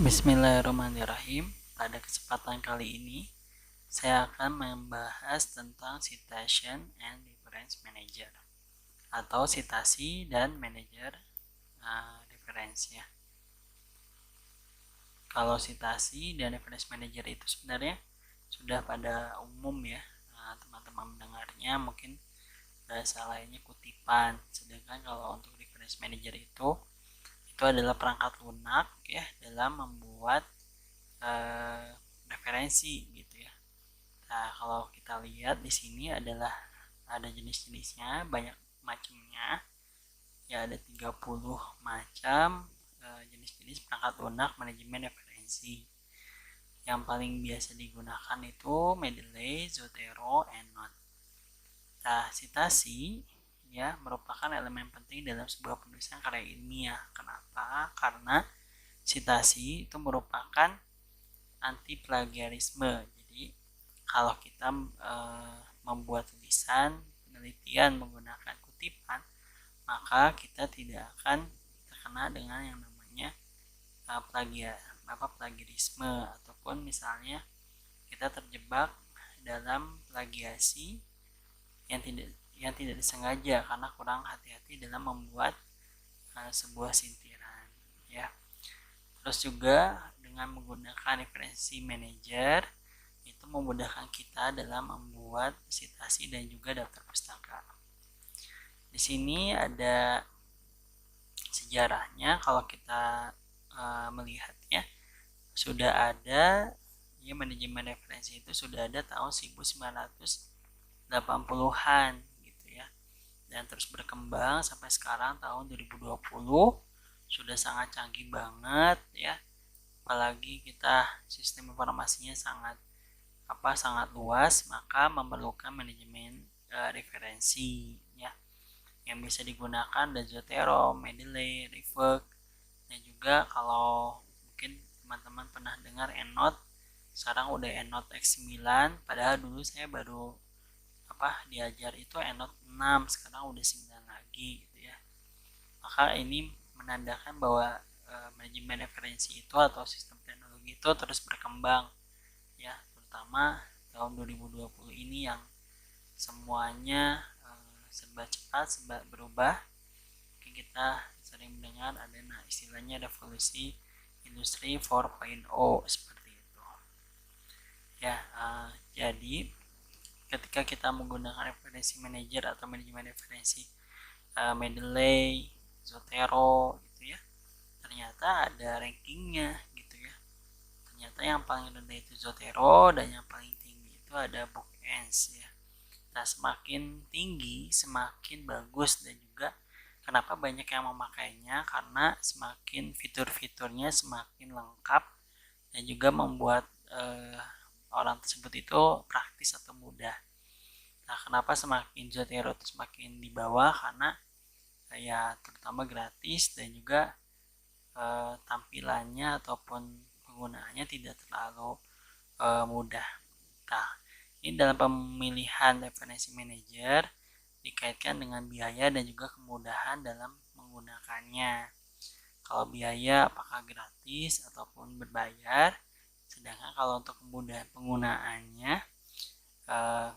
Bismillahirrahmanirrahim. Pada kesempatan kali ini saya akan membahas tentang citation and reference manager atau citasi dan manajer reference ya. Kalau citasi dan reference manager itu sebenarnya sudah pada umum ya, teman-teman mendengarnya mungkin bahasa lainnya kutipan. Sedangkan kalau untuk reference manager itu adalah perangkat lunak ya dalam membuat referensi gitu ya. Nah, kalau kita lihat di sini adalah ada jenis-jenisnya, banyak macamnya. Ya, ada 30 macam jenis-jenis perangkat lunak manajemen referensi. Yang paling biasa digunakan itu Mendeley, Zotero, ENOT. Nah, citasi ya merupakan elemen penting dalam sebuah penulisan karya ilmiah. Kenapa? Karena citasi itu merupakan anti plagiarisme. Jadi kalau kita membuat tulisan penelitian menggunakan kutipan, maka kita tidak akan terkena dengan yang namanya plagiarisme, ataupun misalnya kita terjebak dalam plagiasi yang tidak disengaja karena kurang hati-hati dalam membuat sebuah sintiran ya. Terus juga dengan menggunakan referensi manager itu memudahkan kita dalam membuat citasi dan juga daftar pustaka. Di sini ada sejarahnya. Kalau kita melihatnya sudah ada ya, manajemen referensi itu sudah ada tahun 1980-an gitu ya, dan terus berkembang sampai sekarang tahun 2020 sudah sangat canggih banget ya, apalagi kita sistem informasinya sangat luas, maka memerlukan manajemen referensi ya, yang bisa digunakan ada Zotero, Mendeley, Rework, dan juga kalau mungkin teman-teman pernah dengar ENOT, sekarang udah ENOT X9, padahal dulu saya baru diajar itu ENOT 6, sekarang udah 9 lagi gitu ya. Maka ini menandakan bahwa manajemen referensi itu atau sistem teknologi itu terus berkembang ya, terutama tahun 2020 ini yang semuanya serba cepat, serba berubah. Mungkin kita sering mendengar ada istilahnya revolusi industri 4.0 seperti itu ya. Jadi ketika kita menggunakan referensi manager atau manajemen referensi Mendeley, Zotero gitu ya, ternyata ada rankingnya gitu ya. Ternyata yang paling rendah itu Zotero dan yang paling tinggi itu ada Bookends ya. Nah, semakin tinggi semakin bagus, dan juga kenapa banyak yang memakainya, karena semakin fitur-fiturnya semakin lengkap dan juga membuat orang tersebut itu praktis atau mudah. Nah, kenapa semakin Zotero itu semakin di bawah, karena ya terutama gratis dan juga tampilannya ataupun penggunaannya tidak terlalu mudah. Nah, ini dalam pemilihan referensi manager dikaitkan dengan biaya dan juga kemudahan dalam menggunakannya. Kalau biaya apakah gratis ataupun berbayar, sedangkan kalau untuk kemudahan penggunaannya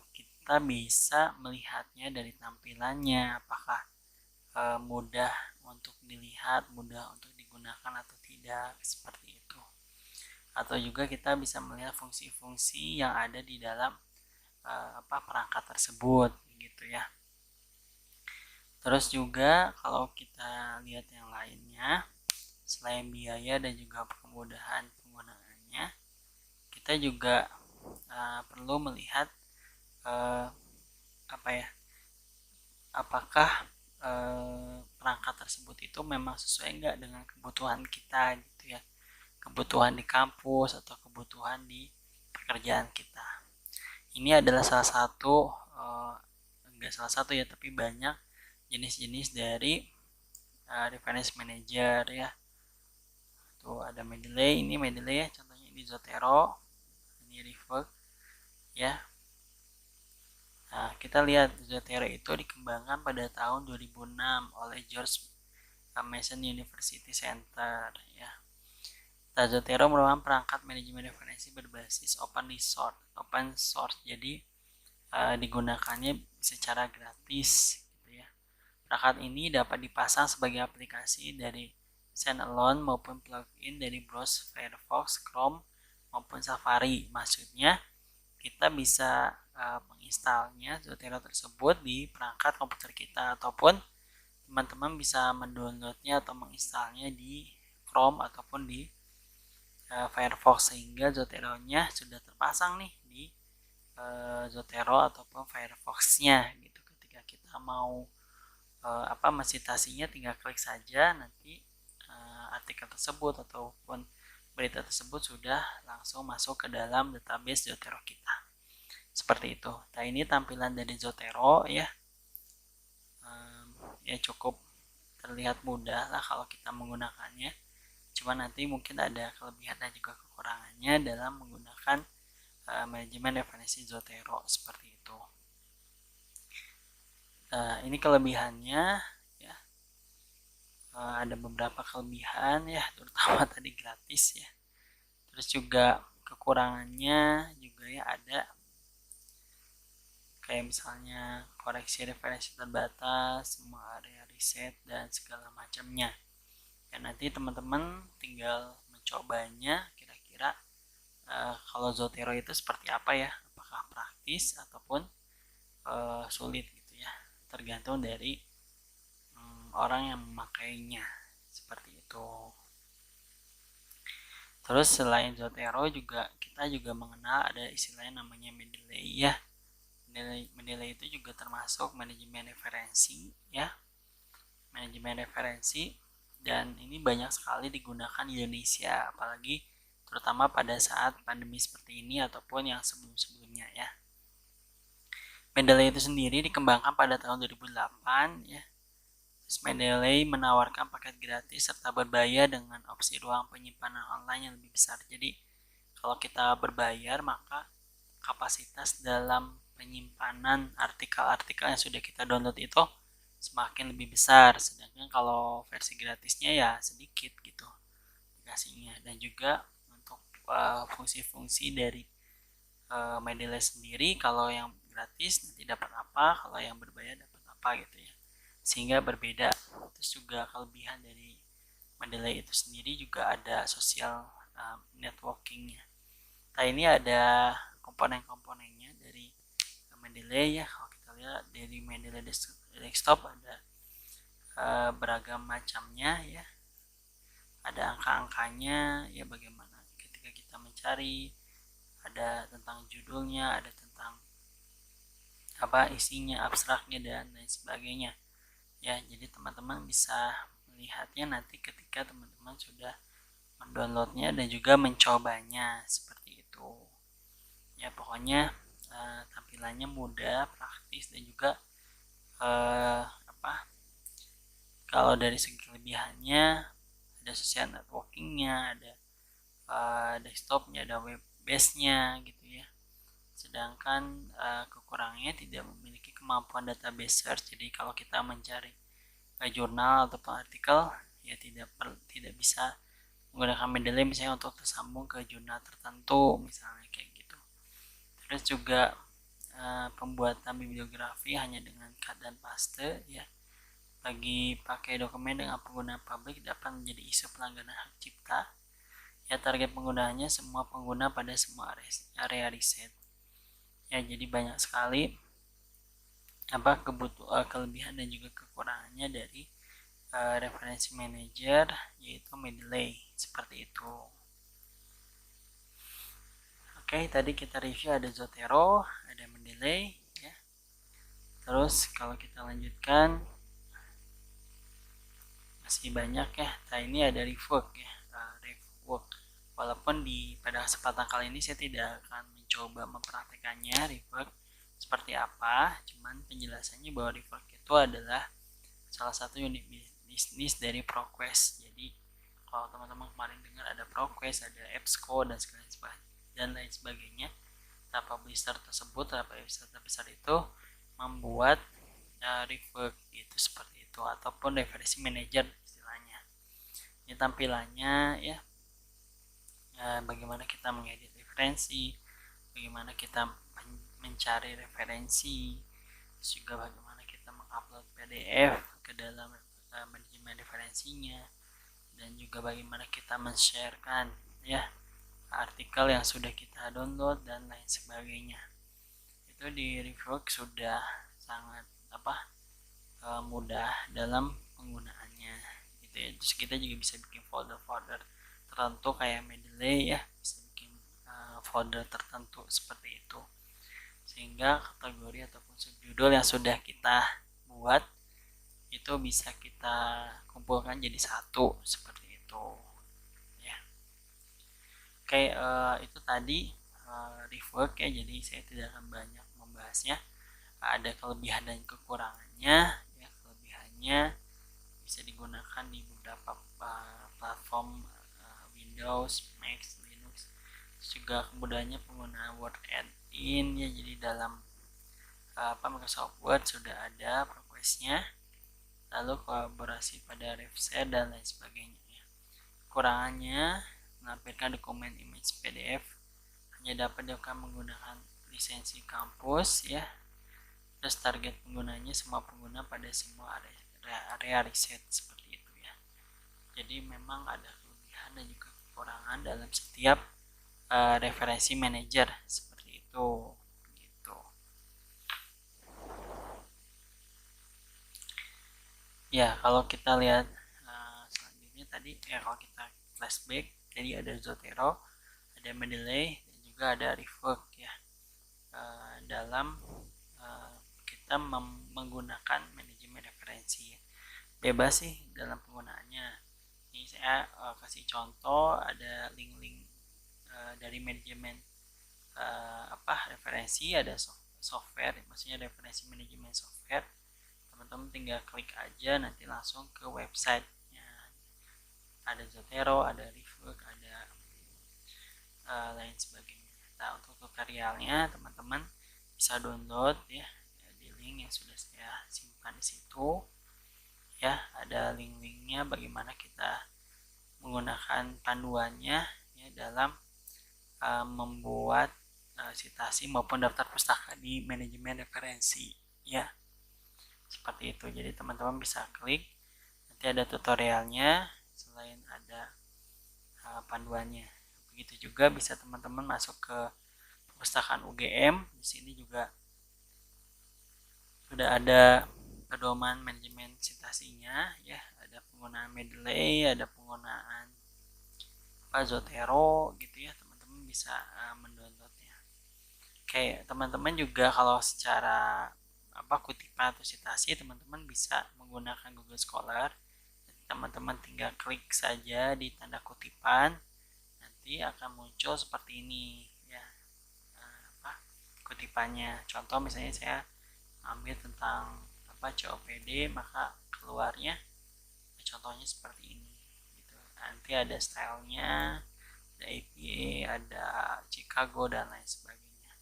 kita bisa melihatnya dari tampilannya, apakah mudah untuk dilihat, mudah untuk digunakan atau tidak, seperti itu. Atau juga kita bisa melihat fungsi-fungsi yang ada di dalam perangkat tersebut gitu ya. Terus juga kalau kita lihat yang lainnya, selain biaya dan juga kemudahan penggunaannya, kita juga perlu melihat apakah perangkat tersebut itu memang sesuai enggak dengan kebutuhan kita gitu ya, kebutuhan di kampus atau kebutuhan di pekerjaan kita. Ini adalah salah satu enggak salah satu ya, tapi banyak jenis-jenis dari reference manager ya. Tuh ada Mendeley, ini Mendeley ya, contohnya ini Zotero, ini Rework ya. Nah, kita lihat Zotero itu dikembangkan pada tahun 2006 oleh George Mason University Center ya. Zotero merupakan perangkat manajemen referensi berbasis open source. Jadi digunakannya secara gratis gitu ya. Perangkat ini dapat dipasang sebagai aplikasi dari standalone maupun plugin dari browser Firefox, Chrome maupun Safari. Maksudnya kita bisa menginstalnya Zotero tersebut di perangkat komputer kita, ataupun teman-teman bisa mendownloadnya atau menginstalnya di Chrome ataupun di Firefox, sehingga Zotero-nya sudah terpasang nih di Zotero ataupun Firefox-nya gitu. Ketika kita mau mensitasinya, tinggal klik saja, nanti artikel tersebut ataupun berita tersebut sudah langsung masuk ke dalam database Zotero kita. Seperti itu. Nah, ini tampilan dari Zotero ya. Ya cukup terlihat mudah lah kalau kita menggunakannya. Cuma nanti mungkin ada kelebihan dan juga kekurangannya dalam menggunakan manajemen referensi Zotero seperti itu. Ini kelebihannya ya. Ada beberapa kelebihan ya, terutama tadi gratis ya. Terus juga kekurangannya juga ya ada, kayak misalnya koreksi referensi terbatas, semua area riset dan segala macamnya. Ya nanti teman-teman tinggal mencobanya, kira-kira kalau Zotero itu seperti apa ya, apakah praktis ataupun sulit gitu ya, tergantung dari orang yang memakainya seperti itu. Terus selain Zotero juga kita juga mengenal ada istilahnya namanya Mendeley ya. Mendeley itu juga termasuk manajemen referensi ya, manajemen referensi, dan ini banyak sekali digunakan di Indonesia, apalagi terutama pada saat pandemi seperti ini ataupun yang sebelum-sebelumnya ya. Mendeley itu sendiri dikembangkan pada tahun 2008 ya. Mendeley menawarkan paket gratis serta berbayar dengan opsi ruang penyimpanan online yang lebih besar. Jadi kalau kita berbayar, maka kapasitas dalam penyimpanan artikel-artikel yang sudah kita download itu semakin lebih besar, sedangkan kalau versi gratisnya ya sedikit gitu aplikasinya. Dan juga untuk fungsi-fungsi dari Mendeley sendiri, kalau yang gratis nanti dapat apa, kalau yang berbayar dapat apa gitu ya, sehingga berbeda. Terus juga kelebihan dari Mendeley itu sendiri juga ada social networkingnya. Nah, ini ada komponen-komponennya dari Mendeley ya. Kalau kita lihat dari Mendeley desktop ada beragam macamnya ya. Ada angka-angkanya ya, bagaimana ketika kita mencari, ada tentang judulnya, ada tentang apa isinya, abstraknya dan lain sebagainya ya. Jadi teman-teman bisa melihatnya nanti ketika teman-teman sudah mendownloadnya dan juga mencobanya seperti itu ya. Pokoknya tampilannya mudah, praktis, dan juga kalau dari segi kelebihannya ada social networkingnya, ada desktopnya, ada web base-nya gitu ya. Sedangkan kekurangannya tidak memiliki kemampuan database search. Jadi kalau kita mencari jurnal atau artikel ya tidak bisa menggunakan Mendeley misalnya untuk tersambung ke jurnal tertentu misalnya kayak gitu. Terus juga pembuatan bibliografi hanya dengan cut dan paste ya. Bagi pakai dokumen dengan penggunaan publik dapat menjadi isu pelanggaran hak cipta ya. Target penggunaannya semua pengguna pada semua area riset ya. Jadi banyak sekali kelebihan dan juga kekurangannya dari referensi manager yaitu Mendeley seperti itu. Oke, tadi kita review ada Zotero, ada Mendeley ya. Terus kalau kita lanjutkan masih banyak ya. Nah, ini ada rework ya. Rework. Walaupun pada kesempatan kali ini saya tidak akan mencoba mempraktekannya rework seperti apa, cuman penjelasannya bahwa rework itu adalah salah satu unit bisnis dari ProQuest. Jadi kalau teman-teman kemarin dengar ada ProQuest, ada EBSCO dan lain sebagainya. Nah, publisher tersebut, publisher terbesar itu membuat rework gitu, seperti itu, ataupun referensi manager istilahnya. Ini tampilannya ya, bagaimana kita mengedit referensi, bagaimana kita mencari referensi, juga bagaimana kita mengupload PDF ke dalam manajemen referensinya, dan juga bagaimana kita men-sharekan ya artikel yang sudah kita download dan lain sebagainya. Itu di Rework sudah sangat mudah dalam penggunaannya gitu ya. Terus kita juga bisa bikin folder-folder tertentu kayak Mendeley ya, bisa bikin folder tertentu seperti itu, sehingga kategori ataupun subjudul yang sudah kita buat itu bisa kita kumpulkan jadi satu seperti itu ya. Oke, itu tadi Rework ya, jadi saya tidak akan banyak membahasnya. Ada kelebihan dan kekurangannya ya. Kelebihannya bisa digunakan di beberapa platform Windows, Mac, Linux. Terus juga kemudahannya penggunaan Word add-in ya, jadi dalam Microsoft Word sudah ada progressnya, lalu kolaborasi pada RefShare dan lain sebagainya ya. Kekurangannya menampilkan dokumen image PDF hanya dapat dilakukan menggunakan lisensi kampus ya. Terus target penggunanya semua pengguna pada semua area riset seperti itu ya. Jadi memang ada kelebihan dan juga kekurangan dalam setiap referensi manager seperti itu gitu. Ya, kalau kita lihat selanjutnya tadi ya, kalau kita flashback, jadi ada Zotero, ada Mendeley, dan juga ada Rework ya. Dalam kita menggunakan manajemen referensi ya. Bebas sih dalam penggunaannya. Ini saya kasih contoh, ada link-link dari manajemen referensi, ada software, maksudnya referensi manajemen software. Teman-teman tinggal klik aja, nanti langsung ke websitenya. Ada Zotero, ada Rework, ada lain sebagainya. Nah, untuk tutorialnya teman-teman bisa download ya di link yang sudah saya simpan di situ ya. Ada link-linknya bagaimana kita menggunakan panduannya ya dalam membuat citasi maupun daftar pustaka di manajemen referensi ya, seperti itu. Jadi teman-teman bisa klik, nanti ada tutorialnya selain ada panduannya. Begitu juga bisa teman-teman masuk ke perpustakaan UGM. Di sini juga sudah ada pedoman manajemen citasinya ya, ada penggunaan Mendeley, ada penggunaan Zotero gitu ya. Teman-teman bisa mendownloadnya. Oke, teman-teman juga kalau secara kutipan atau citasi, teman-teman bisa menggunakan Google Scholar. Teman-teman tinggal klik saja di tanda kutipan, nanti akan muncul seperti ini ya kutipannya. Contoh misalnya saya ambil tentang COPD, maka keluarnya contohnya seperti ini gitu. Nanti ada stylenya, ada APA, ada Chicago dan lain sebagainya.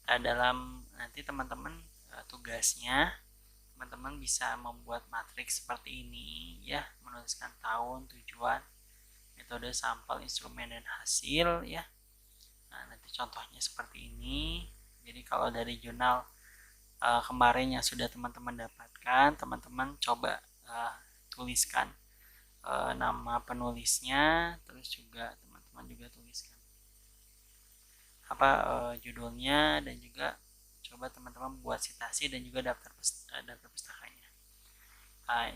Nah, dalam nanti teman-teman tugasnya, teman-teman bisa membuat matriks seperti ini ya, menuliskan tahun, tujuan, metode, sampel, instrumen, dan hasil ya. Nah, nanti contohnya seperti ini. Jadi kalau dari jurnal kemarin yang sudah teman-teman dapatkan, teman-teman coba tuliskan nama penulisnya, terus juga teman-teman juga tuliskan judulnya, dan juga coba teman-teman buat citasi dan juga daftar pustakanya.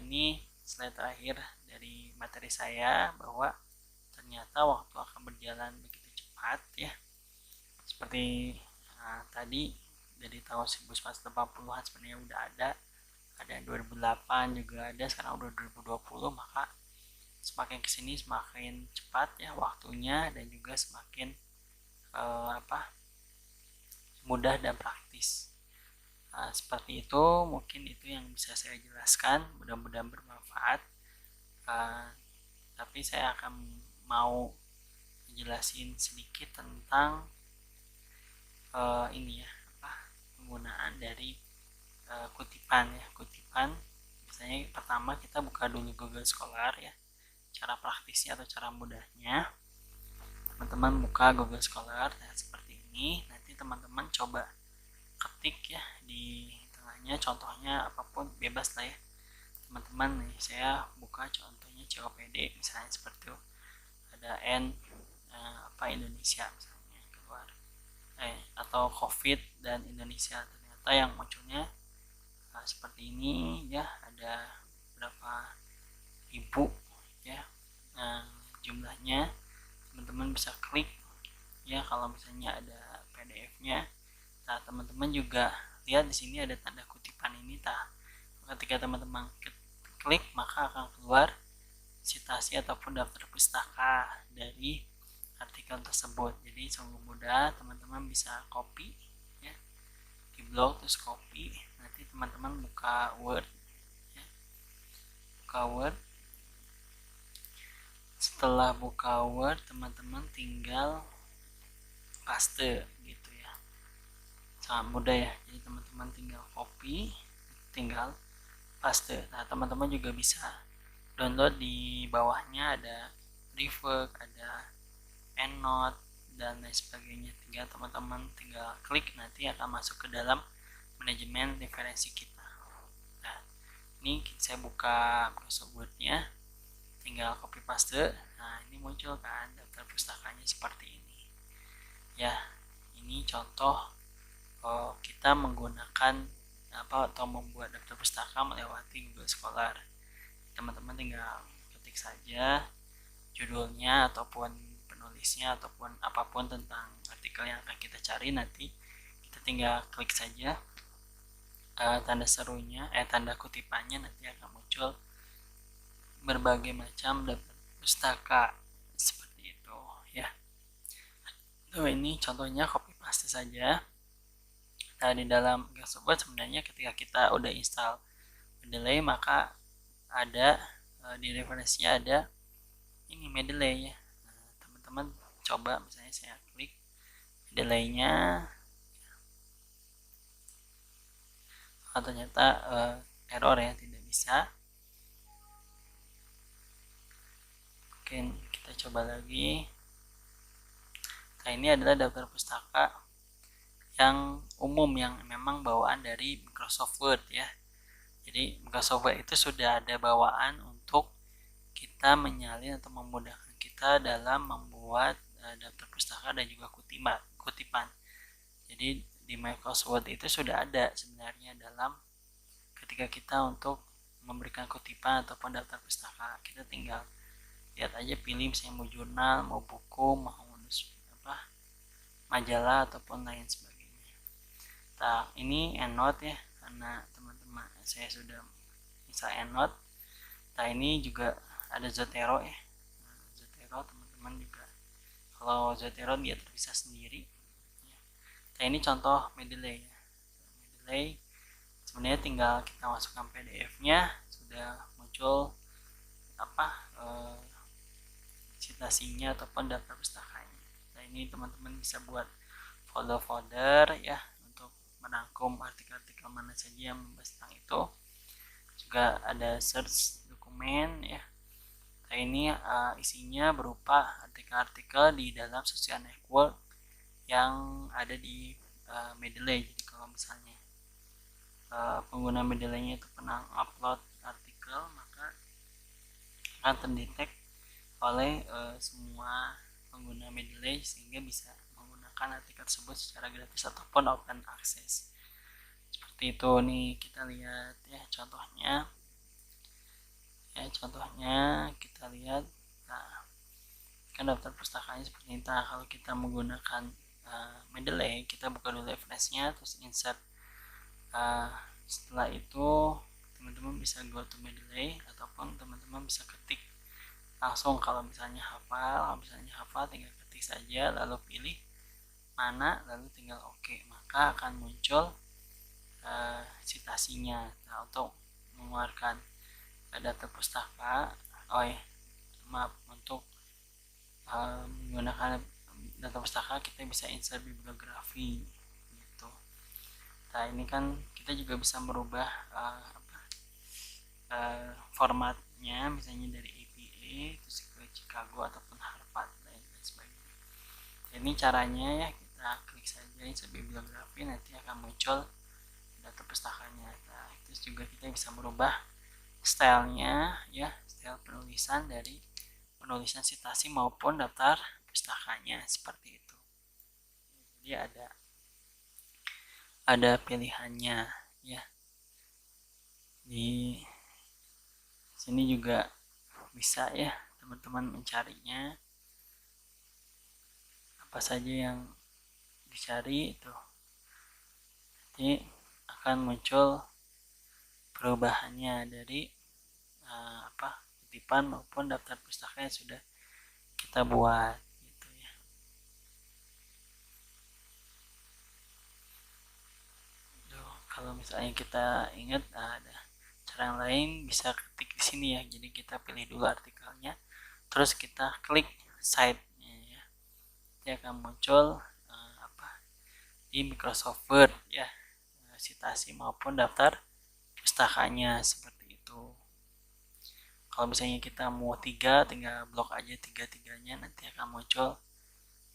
Ini slide terakhir dari materi saya, bahwa ternyata waktu akan berjalan begitu cepat ya. Seperti tadi dari tahun 1980-an sebenarnya udah ada yang 2008 juga ada, sekarang udah 2020, maka semakin kesini semakin cepat ya waktunya, dan juga semakin mudah dan praktis. Seperti itu, mungkin itu yang bisa saya jelaskan, mudah-mudahan bermanfaat. Tapi saya akan mau menjelasin sedikit tentang ini ya, penggunaan dari kutipan ya, kutipan. Misalnya pertama kita buka dulu Google Scholar ya, cara praktisnya atau cara mudahnya. Teman-teman buka Google Scholar, nah seperti ini. Nanti teman-teman coba ketik ya di tengahnya, contohnya apapun bebas lah ya. Teman-teman nih, saya buka contohnya COPD misalnya seperti itu. Ada Indonesia misalnya keluar. Atau COVID dan Indonesia, ternyata yang munculnya seperti ini ya, ada berapa ribu ya jumlahnya. Teman-teman bisa klik ya kalau misalnya ada PDF-nya. Nah, teman-teman juga lihat di sini ada tanda kutipan ini. Ketika teman-teman klik maka akan keluar citasi ataupun daftar pustaka dari artikel tersebut. Jadi sungguh mudah, teman-teman bisa copy ya, di blog terus copy. Nanti teman-teman buka Word ya. Buka Word. Setelah buka Word, teman-teman tinggal paste gitu ya. Sangat mudah ya. Jadi teman-teman tinggal copy, tinggal paste. Nah, teman-teman juga bisa download, di bawahnya ada Rework, ada EndNote dan lain sebagainya. Teman-teman tinggal klik, nanti akan masuk ke dalam manajemen referensi kita. Nah, ini saya buka Microsoft Word-nya, tinggal copy paste. Nah, ini muncul kan daftar pustakanya seperti ini ya. Ini contoh kita menggunakan atau membuat daftar pustaka melewati Google Scholar. Teman-teman tinggal ketik saja judulnya ataupun penulisnya ataupun apapun tentang artikel yang akan kita cari. Nanti kita tinggal klik saja tanda serunya, tanda kutipannya, nanti akan muncul berbagai macam daftar pustaka seperti itu ya. Ini contohnya copy paste saja. Nah, di dalam Microsoft Word sebenarnya ketika kita udah install Mendeley, maka ada di referensinya ada ini Mendeley ya. Nah, teman-teman coba, misalnya saya klik Mendeley-nya, ternyata error ya, tidak bisa. Oke, kita coba lagi. Nah, ini adalah daftar pustaka yang umum yang memang bawaan dari Microsoft Word ya. Jadi Microsoft Word itu sudah ada bawaan untuk kita menyalin atau memudahkan kita dalam membuat daftar pustaka dan juga kutipan. Jadi di Microsoft Word itu sudah ada sebenarnya dalam ketika kita untuk memberikan kutipan ataupun daftar pustaka. Kita tinggal lihat aja, pilih misalnya mau jurnal, mau buku, mau majalah ataupun lain sebagainya. Nah, ini EndNote ya, karena teman-teman saya sudah install EndNote. Nah, ini juga ada Zotero ya. Nah, Zotero teman-teman juga, kalau Zotero dia terpisah sendiri. Nah, ini contoh Mendeley ya. Mendeley sebenarnya tinggal kita masukkan PDF-nya, sudah muncul citasinya ataupun daftar pustakanya. Nah, ini teman-teman bisa buat folder-folder ya untuk merangkum artikel-artikel mana saja yang membahas tentang itu. Juga ada search dokumen ya. Nah, ini isinya berupa artikel-artikel di dalam social network yang ada di Mendeley. Jadi kalau misalnya pengguna Mendeley-nya itu pernah upload artikel, maka akan terdetek oleh semua pengguna Mendeley sehingga bisa menggunakan artikel tersebut secara gratis ataupun open access. Seperti itu nih, kita lihat ya contohnya. Contohnya kita lihat. Nah, kan daftar pustakanya seperti ini. Nah, kalau kita menggunakan Mendeley, kita buka dulu referensinya terus insert. Setelah itu teman-teman bisa go to Mendeley ataupun teman-teman bisa ketik langsung. Kalau misalnya hafal tinggal ketik saja lalu pilih mana lalu untuk maka akan muncul citasinya. Nah, untuk mengeluarkan daftar pustaka untuk menggunakan daftar pustaka kita bisa insert bibliografi gitu. Nah ini kan kita juga bisa merubah formatnya, misalnya dari APA terus ke Chicago ataupun Harvard dan lain sebagainya. Ini caranya ya, kita klik saja insert bibliografi, nanti akan muncul data pustakanya. Nah, terus juga kita bisa merubah stylenya ya, style penulisan dari penulisan citasi maupun daftar pustakanya seperti itu. Jadi ada pilihannya ya. Di sini juga bisa ya teman-teman mencarinya, apa saja yang dicari itu nanti akan muncul perubahannya dari kutipan maupun daftar pustaka yang sudah kita buat gitu ya. Kalau misalnya kita ingat ada cara yang lain, bisa ketik di sini ya. Jadi kita pilih dulu artikelnya, terus kita klik site-nya ya. Nanti akan muncul di Microsoft Word ya, citasi maupun daftar pustakanya seperti itu. Kalau misalnya kita mau 3, tinggal blok aja 3-3-nya, nanti akan muncul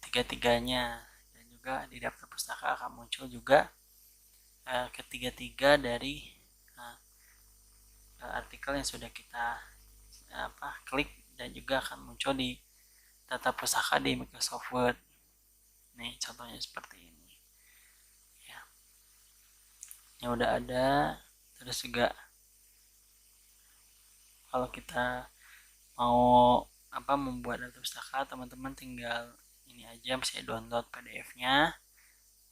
3-3-nya. Dan juga di daftar pustaka akan muncul juga ketiga-tiga dari artikel yang sudah kita klik, dan juga akan muncul di data pustaka di Microsoft Word. Nih contohnya seperti ini ya. Yang udah ada. Terus juga kalau kita mau membuat data pustaka, teman-teman tinggal ini aja, misalnya download PDF-nya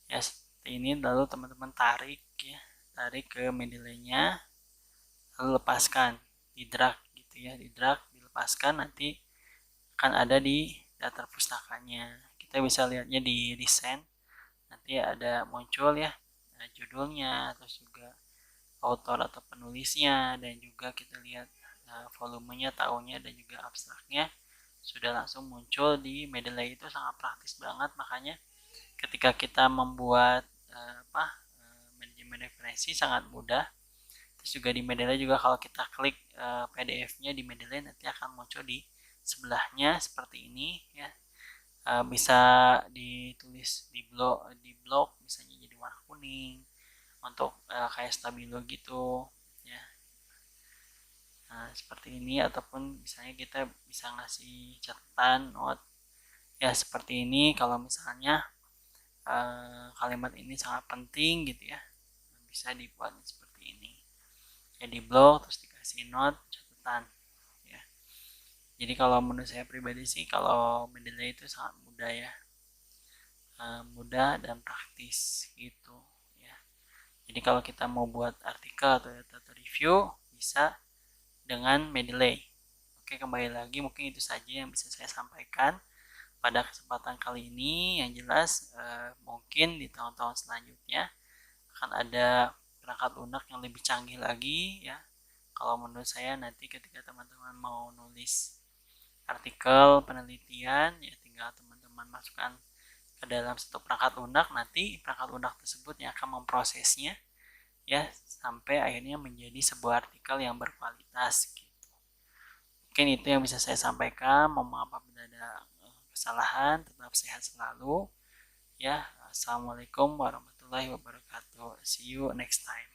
ya seperti ini, lalu teman-teman tarik ke Mendeley-nya, lalu lepaskan, di drag gitu ya, dilepaskan, nanti akan ada di daftar pustakanya. Kita bisa lihatnya di recent, nanti ada muncul ya judulnya, terus juga author atau penulisnya, dan juga kita lihat volumenya, tahunnya, dan juga abstraknya sudah langsung muncul di Mendeley. Itu sangat praktis banget, makanya ketika kita membuat manajemen referensi sangat mudah. Terus juga di Mendeley juga kalau kita klik PDF-nya di Mendeley, nanti akan muncul di sebelahnya seperti ini ya. Bisa ditulis di blok misalnya jadi warna kuning untuk kayak stabilo gitu ya. Nah, seperti ini, ataupun misalnya kita bisa ngasih catatan note ya seperti ini. Kalau misalnya kalimat ini sangat penting gitu ya, bisa dibuat seperti ini ya, di blog terus dikasih note catatan ya. Jadi kalau menurut saya pribadi sih, kalau Mendeley itu sangat mudah ya, mudah dan praktis gitu ya. Jadi kalau kita mau buat artikel atau review, bisa dengan Mendeley. Oke, kembali lagi, mungkin itu saja yang bisa saya sampaikan pada kesempatan kali ini. Yang jelas mungkin di tahun-tahun selanjutnya akan ada perangkat lunak yang lebih canggih lagi ya. Kalau menurut saya nanti ketika teman-teman mau nulis artikel penelitian ya, tinggal teman-teman masukkan ke dalam satu perangkat lunak, nanti perangkat lunak tersebut yang akan memprosesnya ya sampai akhirnya menjadi sebuah artikel yang berkualitas gitu. Mungkin itu yang bisa saya sampaikan. Mohon maaf apabila ada kesalahan. Tetap sehat selalu ya. Assalamualaikum warahmatullahi wabarakatuh. See you next time.